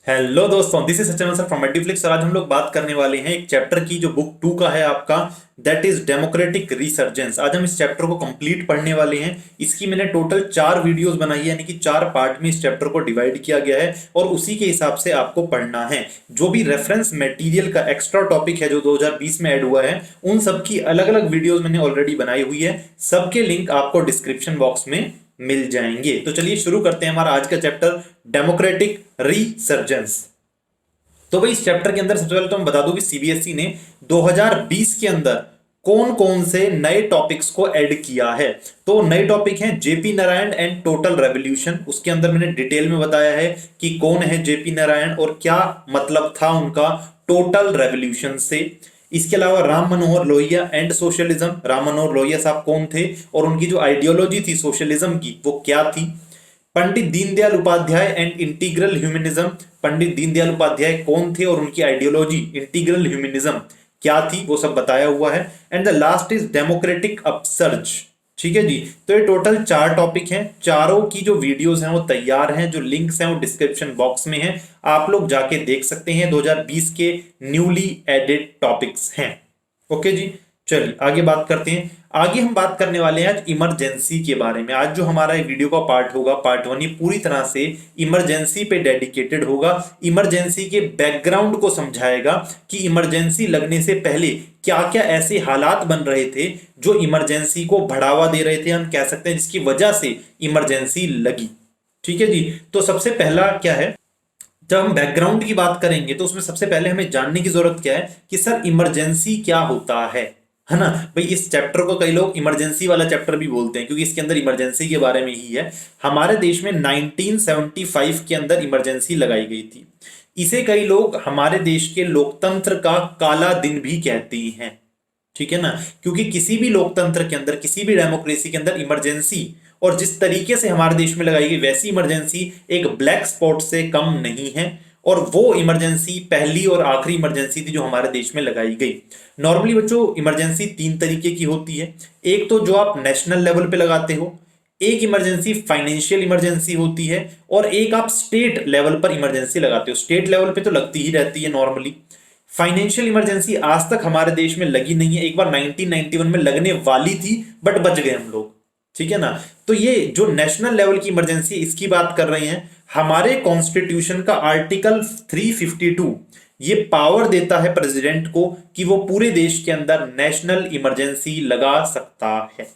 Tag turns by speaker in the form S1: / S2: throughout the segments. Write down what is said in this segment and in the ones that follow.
S1: Hello दोस्तों, this is Sachin sir from Multiflix. और आज हम लोग बात करने वाले हैं एक चैप्टर की जो बुक 2 का है आपका, दैट इज डेमोक्रेटिक रिसर्जेंस। आज हम इस चैप्टर को कंप्लीट पढ़ने वाले हैं। इसकी मैंने टोटल 4 वीडियोस बनाई है, यानी कि 4 पार्ट में इस चैप्टर को डिवाइड किया गया है और उसी के हिसाब से आपको पढ़ना है। जो भी रेफरेंस मटेरियल का एक्स्ट्रा टॉपिक है जो 2020 में ऐड हुआ है, उन सब की अलग अलग वीडियोस मैंने ऑलरेडी बनाई हुई है। सबके लिंक आपको डिस्क्रिप्शन बॉक्स में मिल जाएंगे। तो चलिए शुरू करते हैं हमारा आज का चैप्टर, डेमोक्रेटिक रीसर्जेंस। तो भाई इस चैप्टर के अंदर सबसे पहले तो मैं बता दूं कि सीबीएसई ने 2020 के अंदर कौन कौन से नए टॉपिक्स को ऐड किया है। तो नए टॉपिक हैं JP Narayan and total revolution. उसके अंदर मैंने डिटेल में बताया है कि कौन है जेपी नारायण और क्या मतलब था उनका टोटल रेवोल्यूशन से। इसके अलावा राम मनोहर लोहिया एंड सोशलिज्म। राम मनोहर लोहिया साहब कौन थे और उनकी जो आइडियोलॉजी थी सोशलिज्म की वो क्या थी। Pandit Deendayal Upadhyay and integral humanism. Pandit Deendayal Upadhyay कौन थे और उनकी आइडियोलॉजी इंटीग्रल ह्यूमनिज्म क्या थी, वो सब बताया हुआ है। And the last is democratic upsurge. ठीक है जी। तो ये टोटल 4 टॉपिक हैं। चारों की जो वीडियोस हैं वो तैयार हैं, जो लिंक्स हैं वो डिस्क्रिप्शन बॉक्स में हैं, आप लोग जाके देख सकते हैं। 2020 के न्यूली एडेड टॉपिक्स हैं। ओके जी। चलिए आगे बात करते हैं। आगे हम बात करने वाले हैं आज इमरजेंसी के बारे में। आज जो हमारा वीडियो का पार्ट होगा, पार्ट 1, ये पूरी तरह से इमरजेंसी पे डेडिकेटेड होगा। इमरजेंसी के बैकग्राउंड को समझाएगा कि इमरजेंसी लगने से पहले क्या क्या ऐसे हालात बन रहे थे जो इमरजेंसी को बढ़ावा दे रहे थे, हम कह सकते हैं, जिसकी वजह से इमरजेंसी लगी। ठीक है जी। तो सबसे पहला क्या है, जब हम बैकग्राउंड की बात करेंगे तो उसमें सबसे पहले हमें जानने की जरूरत क्या है कि सर इमरजेंसी क्या होता है ना। भाई इस चैप्टर को कई लोग इमरजेंसी वाला चैप्टर भी बोलते हैं क्योंकि इसके अंदर इमरजेंसी के बारे में ही है। हमारे देश में 1975 के अंदर इमरजेंसी लगाई गई थी। इसे कई लोग हमारे देश के लोकतंत्र का काला दिन भी कहते हैं। ठीक है ना, क्योंकि किसी भी लोकतंत्र के अंदर, किसी भी डेमोक्रेसी के अंदर इमरजेंसी, और जिस तरीके से हमारे देश में लगाई गई वैसी इमरजेंसी एक ब्लैक स्पॉट से कम नहीं है। और वो इमरजेंसी पहली और आखिरी इमरजेंसी थी जो हमारे देश में लगाई गई। नॉर्मली बच्चों इमरजेंसी 3 तरीके की होती है। एक तो जो आप नेशनल लेवल पे लगाते हो, एक इमरजेंसी फाइनेंशियल इमरजेंसी होती है, और एक आप स्टेट लेवल पर इमरजेंसी लगाते हो। स्टेट लेवल पे तो लगती ही रहती है नॉर्मली। फाइनेंशियल इमरजेंसी आज तक हमारे देश में लगी नहीं है। एक बार 1991 में लगने वाली थी बट बच गए हम लोग। ठीक है ना। तो ये जो नेशनल लेवल की इमरजेंसी इसकी बात कर रहे हैं, हमारे कॉन्स्टिट्यूशन का आर्टिकल 352 ये पावर देता है प्रेसिडेंट को कि वो पूरे देश के अंदर नेशनल इमरजेंसी लगा सकता है।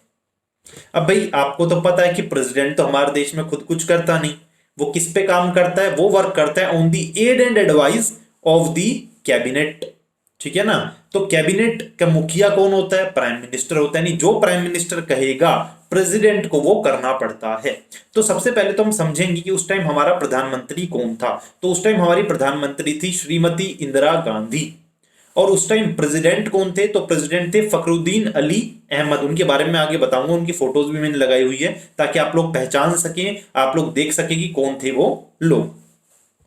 S1: अब भाई आपको तो पता है कि प्रेसिडेंट तो हमारे देश में खुद कुछ करता नहीं। वो किस पे काम करता है, वो वर्क करता है on the aid and advice of the cabinet. ठीक है ना। तो कैबिनेट का मुखिया कौन होता है, प्राइम मिनिस्टर होता है। नहीं, जो प्राइम मिनिस्टर कहेगा प्रेसिडेंट को वो करना पड़ता है। तो सबसे पहले तो हम समझेंगे कि उस टाइम हमारा प्रधानमंत्री कौन था। तो उस टाइम हमारी प्रधानमंत्री थी श्रीमती इंदिरा गांधी। और उस टाइम प्रेसिडेंट कौन थे, तो प्रेसिडेंट थे फखरुद्दीन अली अहमद। उनके बारे में आगे बताऊंगा, उनकी फोटोज भी मैंने लगाई हुई है ताकि आप लोग पहचान सकें, आप लोग देख सकें कि कौन थे वो लोग।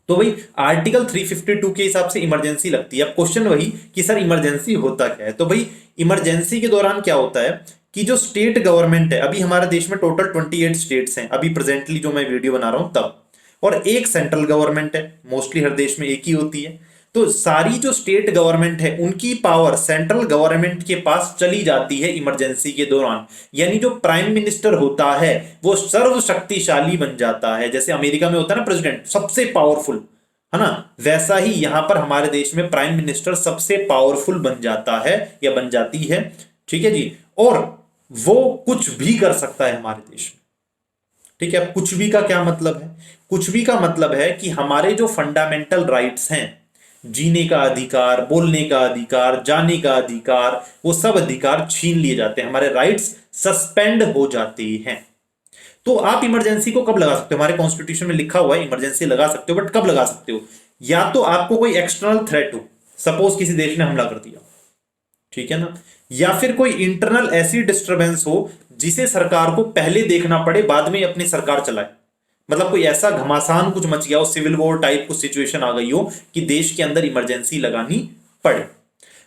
S1: तो भाई आर्टिकल 352 के हिसाब से इमरजेंसी लगती है। अब क्वेश्चन वही कि सर इमरजेंसी होता क्या है। तो भाई इमरजेंसी के दौरान क्या होता है कि जो स्टेट गवर्नमेंट है, अभी हमारे देश में टोटल 28 स्टेट्स हैं अभी प्रेजेंटली जो मैं वीडियो बना रहा हूं तब, और एक सेंट्रल गवर्नमेंट है। मोस्टली हर देश में एक ही होती है। तो सारी जो स्टेट गवर्नमेंट है उनकी पावर सेंट्रल गवर्नमेंट के पास चली जाती है इमरजेंसी के दौरान। यानी जो प्राइम मिनिस्टर होता है वो सर्वशक्तिशाली बन जाता है। जैसे अमेरिका में होता है ना प्रेसिडेंट सबसे पावरफुल, है ना, वैसा ही यहां पर हमारे देश में प्राइम मिनिस्टर सबसे पावरफुल बन जाता है या बन जाती है। ठीक है जी। और वो कुछ भी कर सकता है हमारे देश में। ठीक है। कुछ भी का क्या मतलब है, कुछ भी का मतलब है कि हमारे जो फंडामेंटल राइट्स हैं, जीने का अधिकार, बोलने का अधिकार, जाने का अधिकार, वो सब अधिकार छीन लिए जाते हैं, हमारे राइट्स सस्पेंड हो जाते हैं। तो आप इमरजेंसी को कब लगा सकते हो, हमारे कॉन्स्टिट्यूशन में लिखा हुआ है इमरजेंसी लगा सकते हो, बट कब लगा सकते हो, या तो आपको कोई एक्सटर्नल थ्रेट हो, सपोज किसी देश ने हमला कर दिया, ठीक है ना, या फिर कोई इंटरनल ऐसी डिस्टरबेंस हो जिसे सरकार को पहले देखना पड़े बाद में अपनी सरकार चलाए। मतलब कोई ऐसा घमासान कुछ मच गया हो, सिविल वॉर टाइप कुछ सिचुएशन आ गई हो कि देश के अंदर इमरजेंसी लगानी पड़े।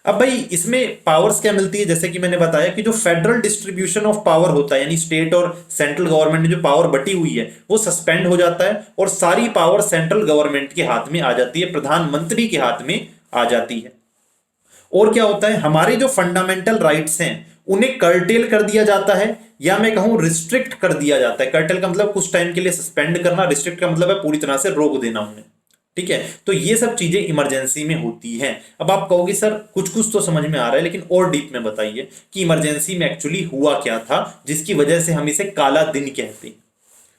S1: अब भाई इसमें पावर्स क्या मिलती है, जैसे कि मैंने बताया कि जो फेडरल डिस्ट्रीब्यूशन ऑफ पावर होता है, यानी स्टेट और सेंट्रल गवर्नमेंट में जो पावर बटी हुई है वो सस्पेंड हो जाता है और सारी पावर सेंट्रल गवर्नमेंट के हाथ में आ जाती है, प्रधानमंत्री के हाथ में आ जाती है। और क्या होता है, हमारे जो फंडामेंटल राइट्स हैं उन्हें कर्टेल कर दिया जाता है, या मैं कहूं रिस्ट्रिक्ट कर दिया जाता है। कर्टेल का मतलब कुछ टाइम के लिए सस्पेंड करना, रिस्ट्रिक्ट का मतलब है पूरी तरह से रोक देना उन्हें। ठीक है, तो ये सब चीजें इमरजेंसी में होती हैं। अब आप कहोगे सर कुछ कुछ तो समझ में आ रहा है, लेकिन और डीप में बताइए कि इमरजेंसी में एक्चुअली हुआ क्या था जिसकी वजह से हम इसे काला दिन कहते हैं।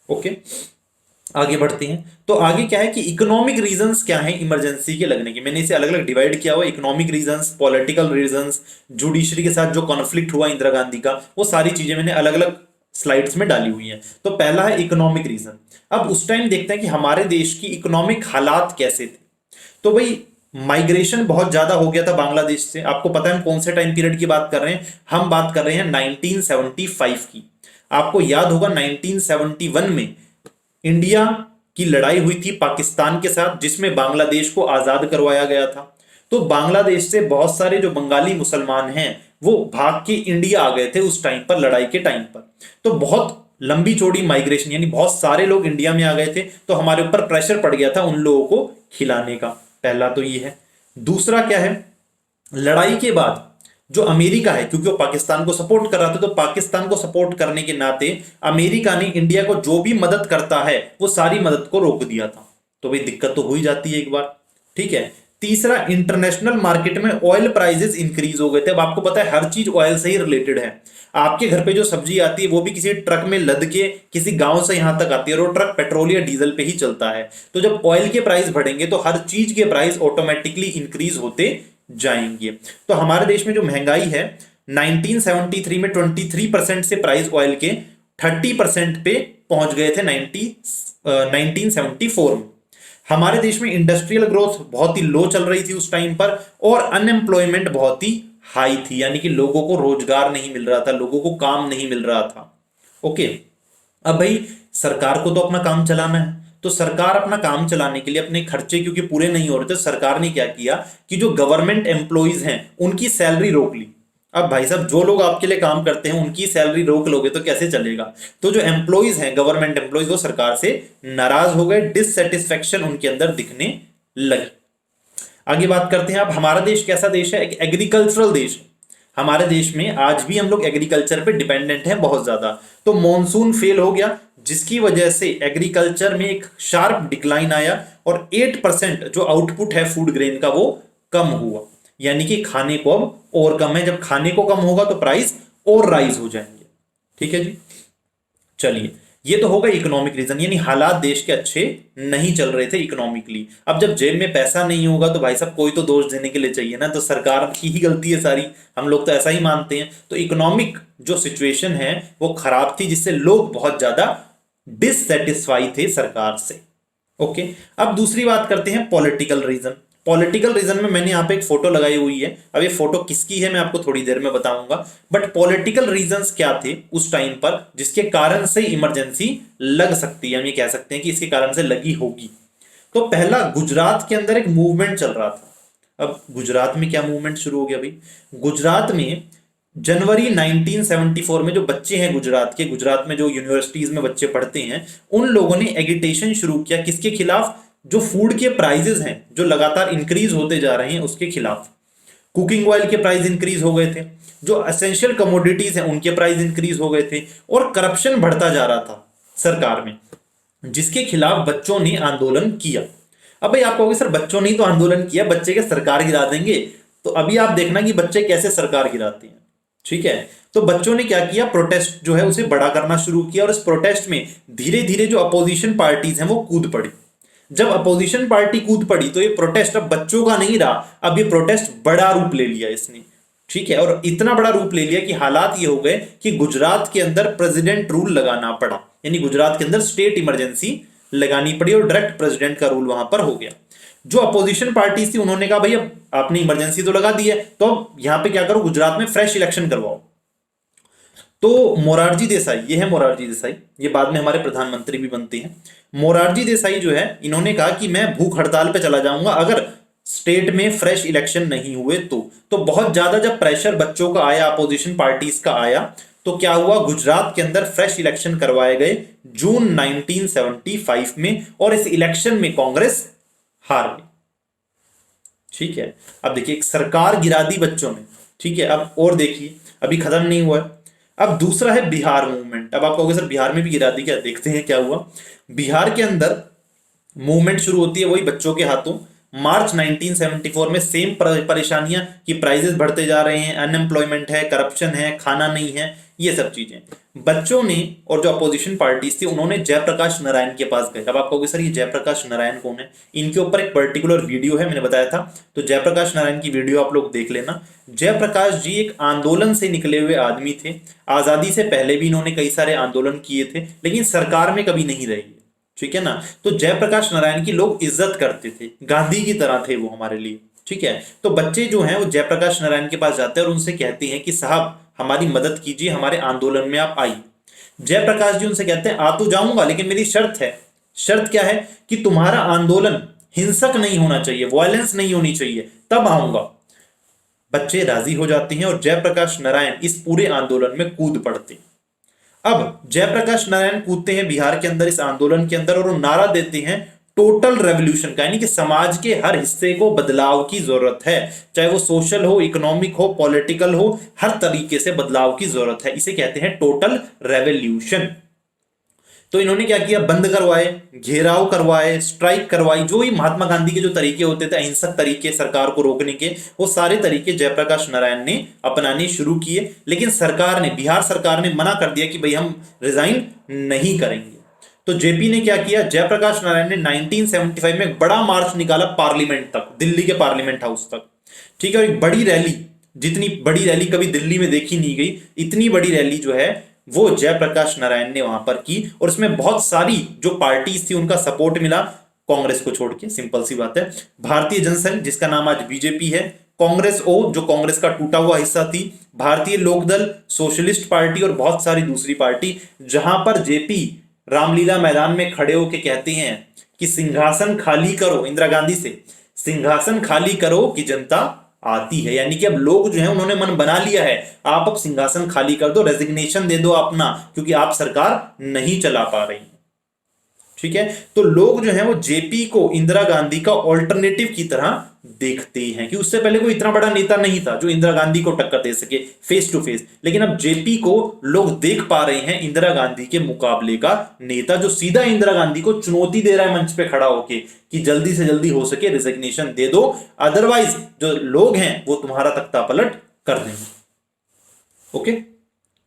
S1: ओके, आगे बढ़ते हैं। तो आगे क्या है कि इकोनॉमिक रीजंस क्या है इमरजेंसी के लगने की, मैंने इसे अलग अलग डिवाइड किया हुआ, economic reasons, political reasons, judiciary के साथ जो कॉन्फ्लिक्ट हुआ इंदिरा गांधी का, वो सारी चीजें मैंने अलग अलग स्लाइड्स में डाली हुई हैं। तो पहला है इकोनॉमिक रीजन। अब उस टाइम देखते हैं कि हमारे देश की इकोनॉमिक हालात कैसे थे। तो भाई माइग्रेशन बहुत ज्यादा हो गया था बांग्लादेश से। आपको पता है हम कौन से टाइम पीरियड की बात कर रहे हैं, हम बात कर रहे हैं 1975 की। आपको याद होगा 1971 में इंडिया की लड़ाई हुई थी पाकिस्तान के साथ, जिसमें बांग्लादेश को आजाद करवाया गया था। तो बांग्लादेश से बहुत सारे जो बंगाली मुसलमान हैं वो भाग के इंडिया आ गए थे उस टाइम पर, लड़ाई के टाइम पर। तो बहुत लंबी चौड़ी माइग्रेशन, यानी बहुत सारे लोग इंडिया में आ गए थे, तो हमारे ऊपर प्रेशर पड़ गया था उन लोगों को खिलाने का। पहला तो ये है। दूसरा क्या है, लड़ाई के बाद जो अमेरिका है, क्योंकि वो पाकिस्तान को सपोर्ट कर रहा था, तो पाकिस्तान को सपोर्ट करने के नाते अमेरिका ने इंडिया को जो भी मदद करता है वो सारी मदद को रोक दिया था। तो भाई दिक्कत तो हो ही जाती है एक बार। ठीक है। तीसरा, इंटरनेशनल मार्केट में ऑयल प्राइसेस इंक्रीज हो गए थे। अब आपको पता है हर चीज ऑयल से ही रिलेटेड है। आपके घर पे जो सब्जी आती है वो भी किसी ट्रक में लद के किसी गांव से यहां तक आती है, और वो ट्रक पेट्रोल या डीजल पे ही चलता है। तो जब ऑयल के प्राइस बढ़ेंगे तो हर चीज के प्राइस ऑटोमेटिकली इंक्रीज होते जाएंगे। तो हमारे देश में जो महंगाई है 1973 में 23% से प्राइस ऑयल के 30% पे पहुंच गए थे 1974 में। हमारे देश में इंडस्ट्रियल ग्रोथ बहुत ही लो चल रही थी उस टाइम पर, और अनएम्प्लॉयमेंट बहुत ही हाई थी, यानी कि लोगों को रोजगार नहीं मिल रहा था, लोगों को काम नहीं मिल रहा था। ओके, अब भाई सरकार को तो अपना काम चलाना है, तो सरकार अपना काम चलाने के लिए अपने खर्चे क्योंकि पूरे नहीं हो रहे थे, सरकार ने क्या किया कि जो गवर्नमेंट एम्प्लॉइज हैं उनकी सैलरी रोक ली। अब भाई साहब जो लोग आपके लिए काम करते हैं उनकी सैलरी रोक लोगे तो कैसे चलेगा। तो जो एम्प्लॉइज हैं गवर्नमेंट एम्प्लॉइज वो सरकार से नाराज हो गए, डिससेटिस्फेक्शन उनके अंदर दिखने लगी। आगे बात करते हैं। अब हमारा देश कैसा देश है, एक एग्रीकल्चरल देश है। हमारे देश में आज भी हम लोग एग्रीकल्चर पे डिपेंडेंट हैं बहुत ज्यादा। तो मॉनसून फेल हो गया जिसकी वजह से एग्रीकल्चर में एक शार्प डिक्लाइन आया, और 8% जो आउटपुट है फूड ग्रेन का वो कम हुआ, यानी कि खाने को अब और कम है। जब खाने को कम होगा तो प्राइस और राइज हो जाएंगे। ठीक है जी, चलिए ये तो होगा इकोनॉमिक रीजन, यानी हालात देश के अच्छे नहीं चल रहे थे इकोनॉमिकली। अब जब जेब में पैसा नहीं होगा तो भाई साहब कोई तो दोष देने के लिए चाहिए ना, तो सरकार की ही गलती है सारी, हम लोग तो ऐसा ही मानते हैं। तो इकोनॉमिक जो सिचुएशन है वो खराब थी, जिससे लोग बहुत ज्यादा डिससेटिस्फाई थे सरकार से। ओके, अब दूसरी बात करते हैं पॉलिटिकल रीजन। पॉलिटिकल रीजन में मैंने यहाँ पे एक फोटो लगाई हुई है। अब ये फोटो किसकी है मैं आपको थोड़ी देर में बताऊंगा, बट पॉलिटिकल रीजंस क्या थे उस टाइम पर जिसके कारण से इमरजेंसी लग सकती है, हम ये कह सकते हैं कि इसके कारण से लगी होगी। तो पहला, गुजरात के अंदर एक मूवमेंट चल रहा था। अब गुजरात में क्या मूवमेंट शुरू हो गया भाई, गुजरात में जनवरी 1974 में जो बच्चे हैं गुजरात के, गुजरात में जो यूनिवर्सिटीज में बच्चे पढ़ते हैं, उन लोगों ने एगिटेशन शुरू किया किसके खिलाफ, जो फूड के प्राइजेस हैं जो लगातार इंक्रीज होते जा रहे हैं उसके खिलाफ। कुकिंग ऑयल के प्राइस इंक्रीज हो गए थे, जो एसेंशियल कमोडिटीज हैं उनके प्राइस इंक्रीज हो गए थे, और करप्शन बढ़ता जा रहा था सरकार में, जिसके खिलाफ बच्चों ने आंदोलन किया। अब भाई आप कहोगे सर बच्चों ने तो आंदोलन किया, बच्चे के सरकार गिरा देंगे। तो अभी आप देखना कि बच्चे कैसे सरकार गिराते हैं। ठीक है, तो बच्चों ने क्या किया, प्रोटेस्ट जो है उसे बड़ा करना शुरू किया, और इस प्रोटेस्ट में धीरे धीरे जो अपोजिशन पार्टीज हैं वो कूद पड़ी। जब अपोजिशन पार्टी कूद पड़ी तो ये प्रोटेस्ट अब बच्चों का नहीं रहा, अब ये प्रोटेस्ट बड़ा रूप ले लिया इसने। ठीक है, और इतना बड़ा रूप ले लिया कि हालात ये हो गए कि गुजरात के अंदर प्रेसिडेंट रूल लगाना पड़ा, यानी गुजरात के अंदर स्टेट इमरजेंसी लगानी पड़ी और डायरेक्ट प्रेसिडेंट का रूल वहां पर हो गया। जो अपोजिशन पार्टी थी उन्होंने कहा भाई अब आपने इमरजेंसी तो लगा दी है, तो अब यहां पे क्या करो, गुजरात में फ्रेश इलेक्शन करवाओ। तो मोरारजी देसाई, ये है मोरारजी देसाई, ये बाद में हमारे प्रधानमंत्री भी बनते हैं। मोरारजी देसाई जो है इन्होंने कहा कि मैं भूख हड़ताल पे चला जाऊंगा अगर स्टेट में फ्रेश इलेक्शन नहीं हुए तो बहुत ज्यादा जब प्रेशर बच्चों का आया, अपोजिशन पार्टीज का आया, तो क्या हुआ, गुजरात के अंदर फ्रेश इलेक्शन करवाए गए जून 1975 में, और इस इलेक्शन में कांग्रेस हार गई। ठीक है, अब देखिए एक सरकार गिरा दी बच्चों ने। ठीक है, अब और देखिए अभी खत्म नहीं हुआ है। अब दूसरा है बिहार मूवमेंट। अब आप कहोगे सर बिहार में भी गिरा दी क्या, देखते हैं क्या हुआ। बिहार के अंदर मूवमेंट शुरू होती है वही बच्चों के हाथों। मार्च 1974 में सेम परेशानियां कि प्राइजेस बढ़ते जा रहे हैं, अनएम्प्लॉयमेंट है, करप्शन है, खाना नहीं है, ये सब चीजें बच्चों ने, और जो अपोजिशन पार्टीज थी उन्होंने जयप्रकाश नारायण के पास गए। अब आप कहोगे सर ये जयप्रकाश नारायण कौन है, इनके ऊपर एक पर्टिकुलर वीडियो है, मैंने बताया था, तो जयप्रकाश नारायण की वीडियो आप लोग देख लेना। जयप्रकाश जी एक आंदोलन से निकले हुए आदमी थे। आजादी से पहले भी इन्होंने कई सारे आंदोलन किए थे, लेकिन सरकार में कभी नहीं रहे। ठीक है ना, तो जयप्रकाश नारायण की लोग इज्जत करते थे, गांधी की तरह थे वो हमारे लिए। ठीक है, तो बच्चे जो हैं वो जयप्रकाश नारायण के पास जाते हैं और उनसे कहते हैं कि साहब हमारी मदद कीजिए, हमारे आंदोलन में आप आइए। जयप्रकाश जी उनसे कहते हैं आ तो जाऊंगा, लेकिन मेरी शर्त है। शर्त क्या है कि तुम्हारा आंदोलन हिंसक नहीं होना चाहिए, वायलेंस नहीं होनी चाहिए, तब आऊंगा। बच्चे राजी हो जाते हैं और जयप्रकाश नारायण इस पूरे आंदोलन में कूद पड़ते हैं। अब जयप्रकाश नारायण कूदते हैं बिहार के अंदर इस आंदोलन के अंदर, और वो नारा देते हैं टोटल रेवोल्यूशन का, यानी कि समाज के हर हिस्से को बदलाव की जरूरत है, चाहे वो सोशल हो, इकोनॉमिक हो, पॉलिटिकल हो, हर तरीके से बदलाव की जरूरत है। इसे कहते हैं टोटल रेवोल्यूशन। तो इन्होंने क्या किया, बंद करवाए, घेराव करवाए, स्ट्राइक करवाई, जो ही महात्मा गांधी के जो तरीके होते थे अहिंसक तरीके सरकार को रोकने के, वो सारे तरीके जयप्रकाश नारायण ने अपनाने शुरू किए। लेकिन सरकार ने, बिहार सरकार ने मना कर दिया कि भाई हम रिजाइन नहीं करेंगे। तो जेपी ने क्या किया, जयप्रकाश नारायण ने 1975 में एक बड़ा मार्च निकाला पार्लियामेंट तक, दिल्ली के पार्लियामेंट हाउस तक। ठीक है, और एक बड़ी रैली, जितनी बड़ी रैली कभी दिल्ली में देखी नहीं गई, इतनी बड़ी रैली जो है वो जयप्रकाश नारायण ने वहां पर की, और उसमें बहुत सारी जो पार्टीज थी उनका सपोर्ट मिला, कांग्रेस को छोड़ के। सिंपल सी बात है, भारतीय जनसंघ जिसका नाम आज बीजेपी है, कांग्रेस ओ जो कांग्रेस का टूटा हुआ हिस्सा थी, भारतीय लोकदल, सोशलिस्ट पार्टी और बहुत सारी दूसरी पार्टी, जहां पर जेपी रामलीला मैदान में खड़े होकर कहते हैं कि सिंहासन खाली करो, इंदिरा गांधी से सिंहासन खाली करो कि जनता आती है। यानी कि अब लोग जो है उन्होंने मन बना लिया है, आप अब सिंहासन खाली कर दो, रेजिग्नेशन दे दो अपना, क्योंकि आप सरकार नहीं चला पा रही। ठीक है, तो लोग जो है वो जेपी को इंदिरा गांधी का ऑल्टरनेटिव की तरह देखते हैं कि उससे पहले कोई इतना बड़ा नेता नहीं था जो इंदिरा गांधी को टक्कर दे सके फेस टू फेस, लेकिन अब जेपी को लोग देख पा रहे हैं इंदिरा गांधी के मुकाबले का नेता, जो सीधा इंदिरा गांधी को चुनौती दे रहा है मंच पे खड़ा होके कि जल्दी से जल्दी हो सके रिजिग्नेशन दे दो, अदरवाइज जो लोग हैं वो तुम्हारा तख्ता पलट कर देंगे। ओके,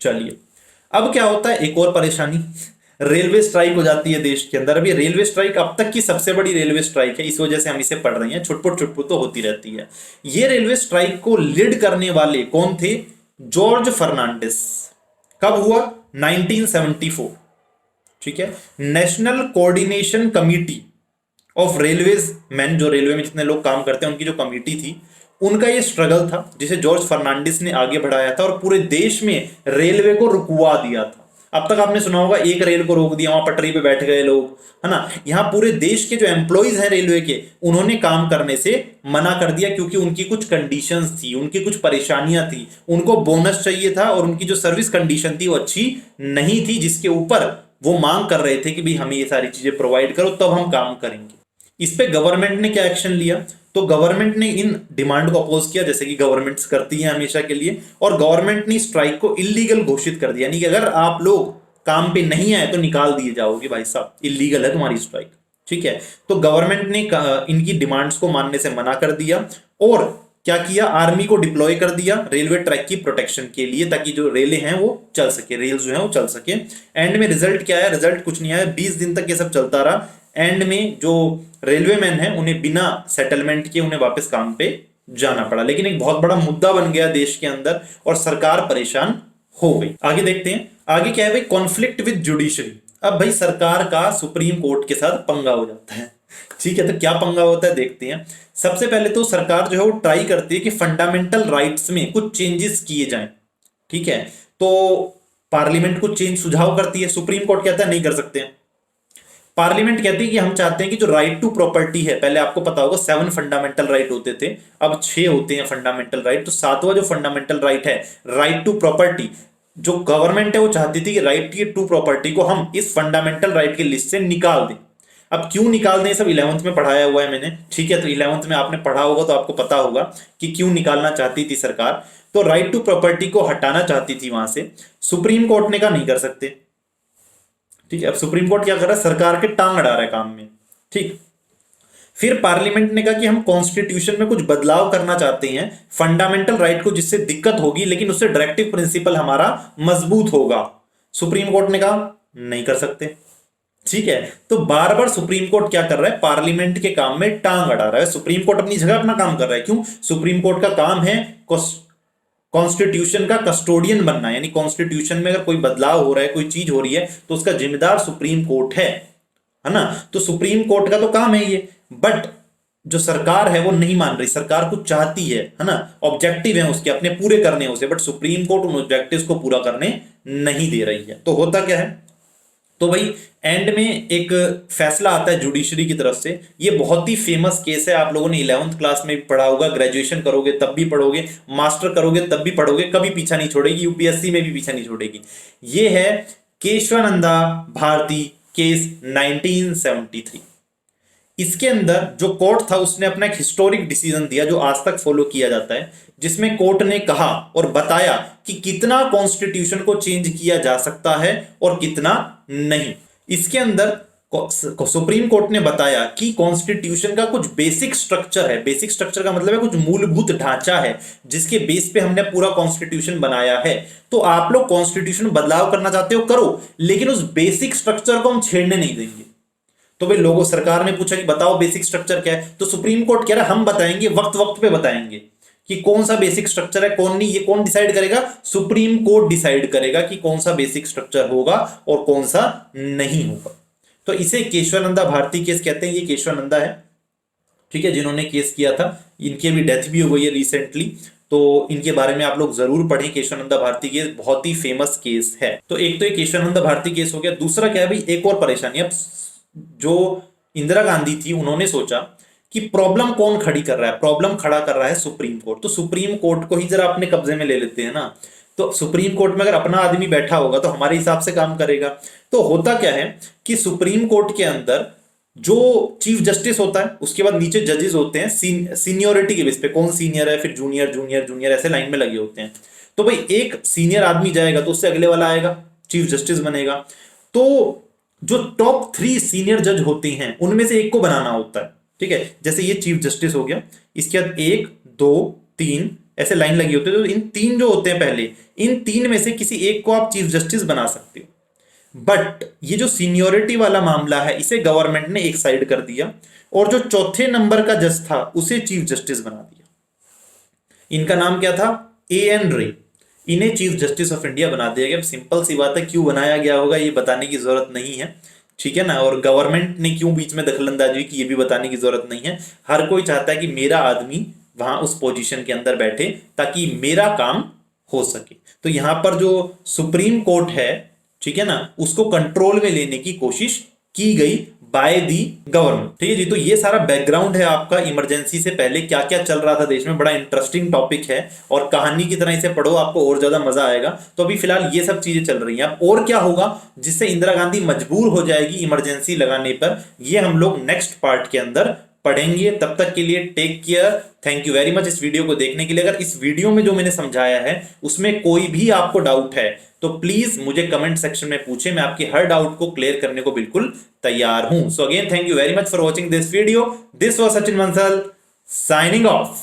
S1: चलिए अब क्या होता है, एक और परेशानी, रेलवे स्ट्राइक हो जाती है देश के अंदर। अभी रेलवे स्ट्राइक अब तक की सबसे बड़ी रेलवे स्ट्राइक है, इस वजह से हम इसे पढ़ रहे हैं, छुटपुट तो होती रहती है। ये रेलवे स्ट्राइक को लीड करने वाले कौन थे, जॉर्ज फर्नांडिस। कब हुआ, 1974। ठीक है, national coordination committee of railways man, जो रेलवे में जितने लोग काम करते हैं उनकी जो कमिटी थी, उनका ये स्ट्रगल था जिसे जॉर्ज फर्नांडिस ने आगे बढ़ाया था और पूरे देश में रेलवे को रुकवा दिया था। अब तक आपने सुना होगा एक रेल को रोक दिया, वहां पटरी पे बैठ गए लोग, है ना। यहाँ पूरे देश के जो एम्प्लॉइज हैं रेलवे के, उन्होंने काम करने से मना कर दिया क्योंकि उनकी कुछ कंडीशंस थी, उनकी कुछ परेशानियां थी, उनको बोनस चाहिए था और उनकी जो सर्विस कंडीशन थी वो अच्छी नहीं थी, जिसके ऊपर वो मांग कर रहे थे कि भाई हमें ये सारी चीजें प्रोवाइड करो तब हम काम करेंगे। इस पे गवर्नमेंट ने क्या एक्शन लिया, तो गवर्नमेंट ने इन डिमांड को अपोज किया, जैसे कि गवर्नमेंट्स करती है हमेशा के लिए, और गवर्नमेंट ने स्ट्राइक को इलीगल घोषित कर दिया, यानी कि अगर आप लोग काम पे नहीं आए तो निकाल दिए जाओगे, भाई साहब इलीगल है तुम्हारी स्ट्राइक। ठीक है, तो गवर्नमेंट ने इनकी डिमांड्स को मानने से मना कर दिया और क्या किया, आर्मी को डिप्लॉय कर दिया रेलवे ट्रैक की प्रोटेक्शन के लिए, ताकि जो रेलें हैं वो चल सके, रेल्स जो है वो चल सके। एंड में रिजल्ट क्या है, रिजल्ट कुछ नहीं आया, 20 दिन तक ये सब चलता रहा। एंड में जो रेलवे मैन है उन्हें बिना सेटलमेंट के उन्हें वापस काम पे जाना पड़ा, लेकिन एक बहुत बड़ा मुद्दा बन गया देश के अंदर और सरकार परेशान हो गई। आगे देखते हैं, आगे क्या है भाई, कॉन्फ्लिक्ट विद जुडिशरी। अब भाई सरकार का सुप्रीम कोर्ट के साथ पंगा हो जाता है। ठीक है, तो क्या पंगा होता है देखते हैं। सबसे पहले तो सरकार जो है वो ट्राई करती है कि फंडामेंटल राइट्स में कुछ चेंजेस किए जाएं। ठीक है, तो पार्लियामेंट कुछ चेंज सुझाव करती है, सुप्रीम कोर्ट कहता है नहीं कर सकते हैं। पार्लियामेंट कहती है कि हम चाहते हैं कि जो राइट टू प्रॉपर्टी है, पहले आपको पता होगा 7 फंडामेंटल राइट होते थे, अब 6 होते हैं फंडामेंटल राइट। तो 7वां जो फंडामेंटल राइट है, राइट टू प्रॉपर्टी, जो गवर्नमेंट है वो चाहती थी कि राइट टू प्रॉपर्टी को हम इस फंडामेंटल राइट की लिस्ट से निकाल दें। अब क्यों निकाल दें, सब 11th में पढ़ाया हुआ है मैंने, ठीक है। तो 11th में आपने पढ़ा होगा तो आपको पता होगा कि क्यों निकालना चाहती थी सरकार। तो राइट टू प्रॉपर्टी को हटाना चाहती थी वहां से। सुप्रीम कोर्ट ने कहा नहीं कर सकते, ठीक है। अब सुप्रीम कोर्ट क्या कर रहा है, सरकार के टांग अड़ा रहा है काम में, ठीक। फिर पार्लियामेंट ने कहा कि हम कॉन्स्टिट्यूशन में कुछ बदलाव करना चाहते हैं फंडामेंटल राइट को, जिससे दिक्कत होगी लेकिन उससे डायरेक्टिव प्रिंसिपल हमारा मजबूत होगा। सुप्रीम कोर्ट ने कहा नहीं कर सकते, ठीक है। तो बार बार सुप्रीम कोर्ट क्या कर रहा है, पार्लियामेंट के काम में टांग अड़ा रहा है। सुप्रीम कोर्ट अपनी जगह अपना काम कर रहा है, क्यों, सुप्रीम कोर्ट का काम है कॉन्स्टिट्यूशन का कस्टोडियन बनना, यानी कॉन्स्टिट्यूशन में अगर कोई बदलाव हो रहा है, कोई चीज हो रही है, तो उसका जिम्मेदार सुप्रीम कोर्ट है ना। तो सुप्रीम कोर्ट का तो काम है ये, बट जो सरकार है वो नहीं मान रही, सरकार कुछ चाहती है ना, ऑब्जेक्टिव है उसके अपने पूरे करने उसे, बट सुप्रीम कोर्ट उन ऑब्जेक्टिव्स को पूरा करने नहीं दे रही है। तो होता क्या है, तो भाई एंड में एक फैसला आता है जुडिशरी की तरफ से। ये बहुत ही फेमस केस है, आप लोगों ने 11th क्लास में भी पढ़ा होगा, ग्रेजुएशन करोगे तब भी पढ़ोगे, मास्टर करोगे तब भी पढ़ोगे, कभी पीछा नहीं छोड़ेगी, यूपीएससी में भी पीछा नहीं छोड़ेगी। ये है केशवानंदा भारती केस 1973। इसके अंदर जो कोर्ट था उसने अपना एक हिस्टोरिक डिसीजन दिया जो आज तक फॉलो किया जाता है, जिसमें कोर्ट ने कहा और बताया कि कितना कॉन्स्टिट्यूशन को चेंज किया जा सकता है और कितना नहीं। इसके अंदर सुप्रीम कोर्ट ने बताया कि कॉन्स्टिट्यूशन का कुछ बेसिक स्ट्रक्चर है, बेसिक स्ट्रक्चर का मतलब है कुछ मूलभूत ढांचा है जिसके बेस पे हमने पूरा कॉन्स्टिट्यूशन बनाया है। तो आप लोग कॉन्स्टिट्यूशन बदलाव करना चाहते हो करो, लेकिन उस बेसिक स्ट्रक्चर को हम छेड़ने नहीं देंगे। तो भाई लोगों, सरकार ने पूछा कि बताओ बेसिक स्ट्रक्चर क्या है, तो सुप्रीम कोर्ट कह रहा है हम बताएंगे, वक्त वक्त पे बताएंगे कि कौन सा बेसिक स्ट्रक्चर है कौन नहीं। ये कौन डिसाइड करेगा, सुप्रीम कोर्ट डिसाइड करेगा कि कौन सा बेसिक स्ट्रक्चर होगा और कौन सा नहीं होगा। तो इसे केशवानंदा भारती केस कहते हैं। ये केशवानंदा है, ठीक है, जिन्होंने केस किया था। इनकी अभी डेथ भी हो गई है रिसेंटली, तो इनके बारे में आप लोग जरूर पढ़ें। केशवानंदा भारती केस बहुत ही फेमस केस है। तो एक तो ये केशवानंदा भारती केस हो गया। दूसरा क्या है भाई, एक और परेशानी। अब जो इंदिरा गांधी थी उन्होंने सोचा कि प्रॉब्लम कौन खड़ी कर रहा है, प्रॉब्लम खड़ा कर रहा है सुप्रीम कोर्ट, तो सुप्रीम कोर्ट को ही जरा अपने कब्जे में ले लेते हैं ना। तो सुप्रीम कोर्ट में अगर अपना आदमी बैठा होगा तो हमारे हिसाब से काम करेगा। तो होता क्या है कि सुप्रीम कोर्ट के अंदर जो चीफ जस्टिस होता है, उसके बाद नीचे जजेस होते हैं सीनियोरिटी के बेस पे, कौन सीनियर है, फिर जूनियर जूनियर जूनियर ऐसे लाइन में लगे होते हैं। तो भाई एक सीनियर आदमी जाएगा तो उससे अगले वाला आएगा, चीफ जस्टिस बनेगा। तो जो टॉप 3 सीनियर जज होते हैं उनमें से एक को बनाना होता है, ठीक है। जैसे ये चीफ जस्टिस हो गया, इसके बाद 1 2 3 ऐसे लाइन लगी होती है। तो इन 3 जो होते हैं पहले, इन 3 में से किसी एक को आप चीफ जस्टिस बना सकते हो। बट ये जो सीनियोरिटी वाला मामला है इसे गवर्नमेंट ने एक साइड कर दिया और जो चौथे नंबर का जज था उसे चीफ जस्टिस बना दिया। इनका नाम क्या था, A.N. रे। इन्हें चीफ जस्टिस ऑफ इंडिया बना दिया गया। सिंपल सी बात है, क्यों बनाया गया होगा ये बताने की जरूरत नहीं है, ठीक है ना। और गवर्नमेंट ने क्यों बीच में दखलंदाजी की ये भी बताने की जरूरत नहीं है। हर कोई चाहता है कि मेरा आदमी वहां उस पोजीशन के अंदर बैठे ताकि मेरा काम हो सके। तो यहां पर जो सुप्रीम कोर्ट है, ठीक है ना, उसको कंट्रोल में लेने की कोशिश की गई बाय दी गवर्नमेंट, ठीक है जी। तो ये सारा बैकग्राउंड है आपका, इमरजेंसी से पहले क्या क्या चल रहा था देश में। बड़ा इंटरेस्टिंग टॉपिक है और कहानी की तरह इसे पढ़ो, आपको और ज्यादा मजा आएगा। तो अभी फिलहाल ये सब चीजें चल रही हैं। अब और क्या होगा जिससे इंदिरा गांधी मजबूर हो जाएगी इमरजेंसी लगाने पर, ये हम लोग नेक्स्ट पार्ट के अंदर पढ़ेंगे। तब तक के लिए take care, thank you very much इस वीडियो को देखने के लिए। अगर इस वीडियो में जो मैंने समझाया है उसमें कोई भी आपको डाउट है तो प्लीज मुझे कमेंट सेक्शन में पूछें, मैं आपके हर डाउट को क्लियर करने को बिल्कुल तैयार हूं। So again thank you very much for watching this video. This was Sachin Bansal signing off.